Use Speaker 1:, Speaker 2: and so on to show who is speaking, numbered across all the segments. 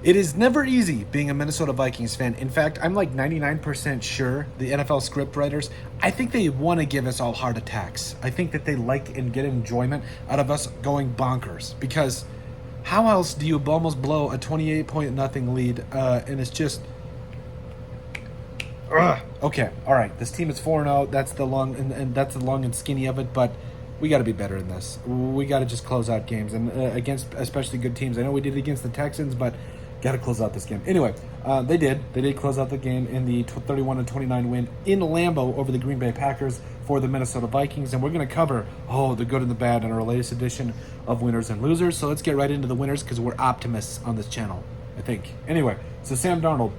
Speaker 1: It is never easy being a Minnesota Vikings fan. In fact, I'm like 99% sure the NFL script writers, I think they want to give us all heart attacks. I think that they like and get enjoyment out of us going bonkers because how else do you almost blow a 28 point nothing lead and it's just okay, all right. This team is 4-0. That's the long and that's the long and skinny of it. But we got to be better than this. We got to just close out games and against especially good teams. I know we did it against the Texans, but got to close out this game. Anyway, they did. They did close out the game in the 31-29 win in Lambeau over the Green Bay Packers for the Minnesota Vikings, and we're going to cover the good and the bad in our latest edition of Winners and Losers. So let's get right into the winners because we're optimists on this channel, I think. Anyway, so Sam Darnold.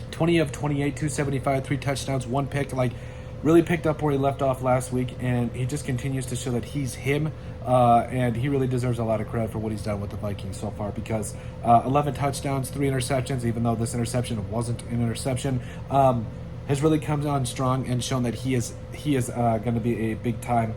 Speaker 1: 20 of 28, 275, 3 touchdowns, 1 pick. Like, really picked up where he left off last week, and he just continues to show that he's him, and he really deserves a lot of credit for what he's done with the Vikings so far because 11 touchdowns, 3 interceptions, even though this interception wasn't an interception, has really come on strong and shown that he is going to be a big-time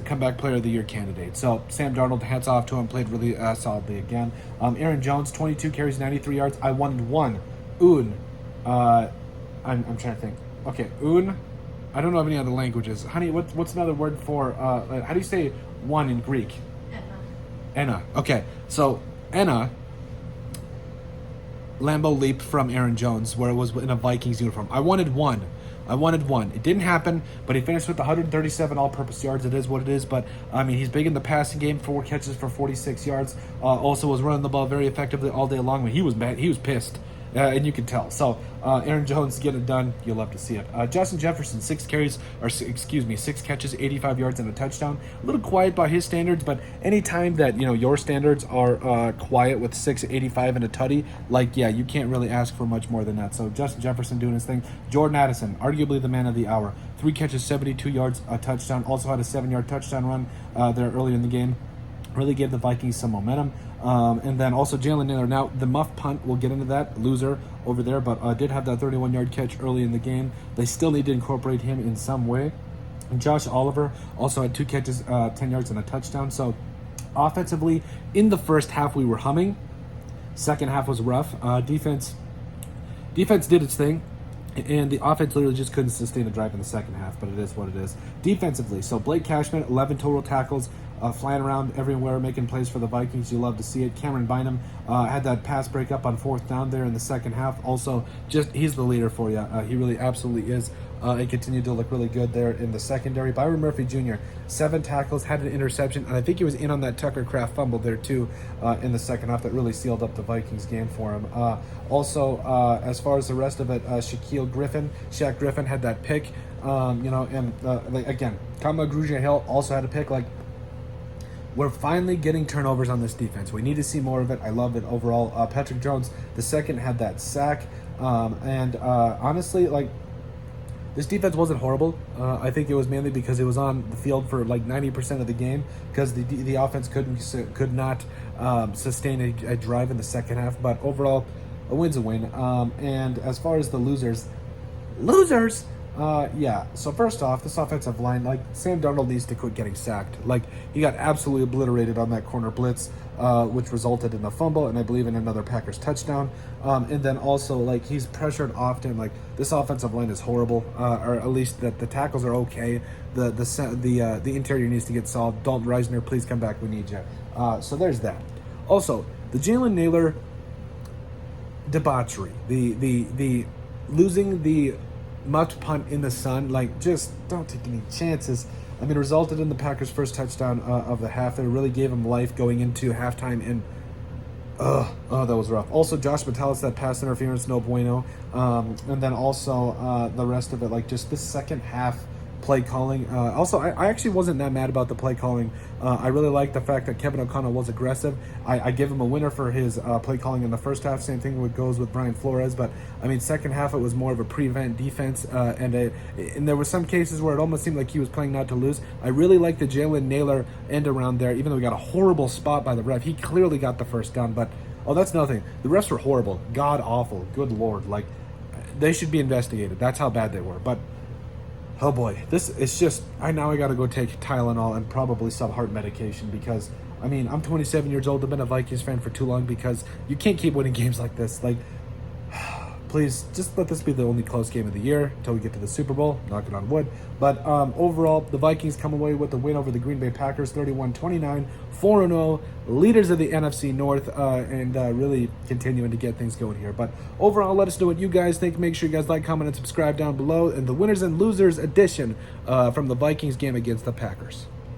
Speaker 1: comeback player of the year candidate. So Sam Darnold, hats off to him, played really solidly again. Aaron Jones, 22 carries, 93 yards. I wanted one. I'm trying to think. Okay, I don't know any other languages. Honey, what's another word for, how do you say one in Greek? Enna. Okay, so Enna, Lambeau leap from Aaron Jones, where it was in a Vikings uniform. I wanted one. It didn't happen, but he finished with 137 all-purpose yards. It is what it is, but, I mean, he's big in the passing game, 4 catches for 46 yards. Also was running the ball very effectively all day long. He was mad. He was pissed, and you can tell. So, Aaron Jones getting it done. You'll love to see it. Justin Jefferson, 6 catches, 85 yards, and a touchdown. A little quiet by his standards, but anytime that, your standards are quiet with 685 and a tutty, you can't really ask for much more than that. So Justin Jefferson doing his thing. Jordan Addison, arguably the man of the hour. 3 catches, 72 yards, a touchdown. Also had a 7-yard touchdown run there early in the game. Really gave the Vikings some momentum. And then also Jalen Naylor. Now, the muff punt, we'll get into that, loser over there, but did have that 31-yard catch early in the game. They still need to incorporate him in some way. And Josh Oliver also had 2 catches, 10 yards, and a touchdown. So offensively, in the first half, we were humming. Second half was rough. Defense did its thing. And the offense literally just couldn't sustain a drive in the second half, but it is what it is. Defensively, so Blake Cashman, 11 total tackles, flying around everywhere, making plays for the Vikings. You love to see it. Cameron Bynum had that pass breakup on 4th down there in the second half. Also, he's the leader for you. He really absolutely is. And continued to look really good there in the secondary. Byron Murphy Jr., 7 tackles, had an interception, and I think he was in on that Tucker Kraft fumble there too in the second half that really sealed up the Vikings game for him. Also, as far as the rest of it, Shaq Griffin had that pick, again, Kama Grugier-Hill also had a pick. We're finally getting turnovers on this defense. We need to see more of it. I love it overall. Patrick Jones, the second, had that sack, and honestly, this defense wasn't horrible. I think it was mainly because it was on the field for 90% of the game because the offense could not sustain a drive in the second half. But overall, a win's a win. And as far as the losers. So first off, this offensive line, Sam Darnold needs to quit getting sacked. He got absolutely obliterated on that corner blitz, which resulted in a fumble and I believe in another Packers touchdown. And then also, he's pressured often. This offensive line is horrible, or at least that the tackles are okay. The interior needs to get solved. Dalton Reisner, please come back. We need you. So there's that. Also, the Jalen Naylor debauchery, the losing the muffed punt in the sun, just don't take any chances. I mean, it resulted in the Packers' first touchdown of the half. It really gave them life going into halftime, and that was rough. Also, Josh Metellus, that pass interference, no bueno. And then also the rest of it, just this second half play calling. Also, I actually wasn't that mad about the play calling. I really like the fact that Kevin O'Connell was aggressive. I give him a winner for his play calling in the first half. Same thing goes with Brian Flores. But, I mean, second half it was more of a prevent defense. And there were some cases where it almost seemed like he was playing not to lose. I really like the Jalen Naylor end around there, even though we got a horrible spot by the ref. He clearly got the first down. But, that's nothing. The refs were horrible. God awful. Good Lord. They should be investigated. That's how bad they were. But oh boy, this is just, I got to go take Tylenol and probably some heart medication because I mean, I'm 27 years old. I've been a Vikings fan for too long because you can't keep winning games like this. Like, please, just let this be the only close game of the year until we get to the Super Bowl. Knocking on wood. But overall, the Vikings come away with the win over the Green Bay Packers, 31-29, 4-0, leaders of the NFC North, and really continuing to get things going here. But overall, let us know what you guys think. Make sure you guys like, comment, and subscribe down below. And the winners and losers edition from the Vikings game against the Packers.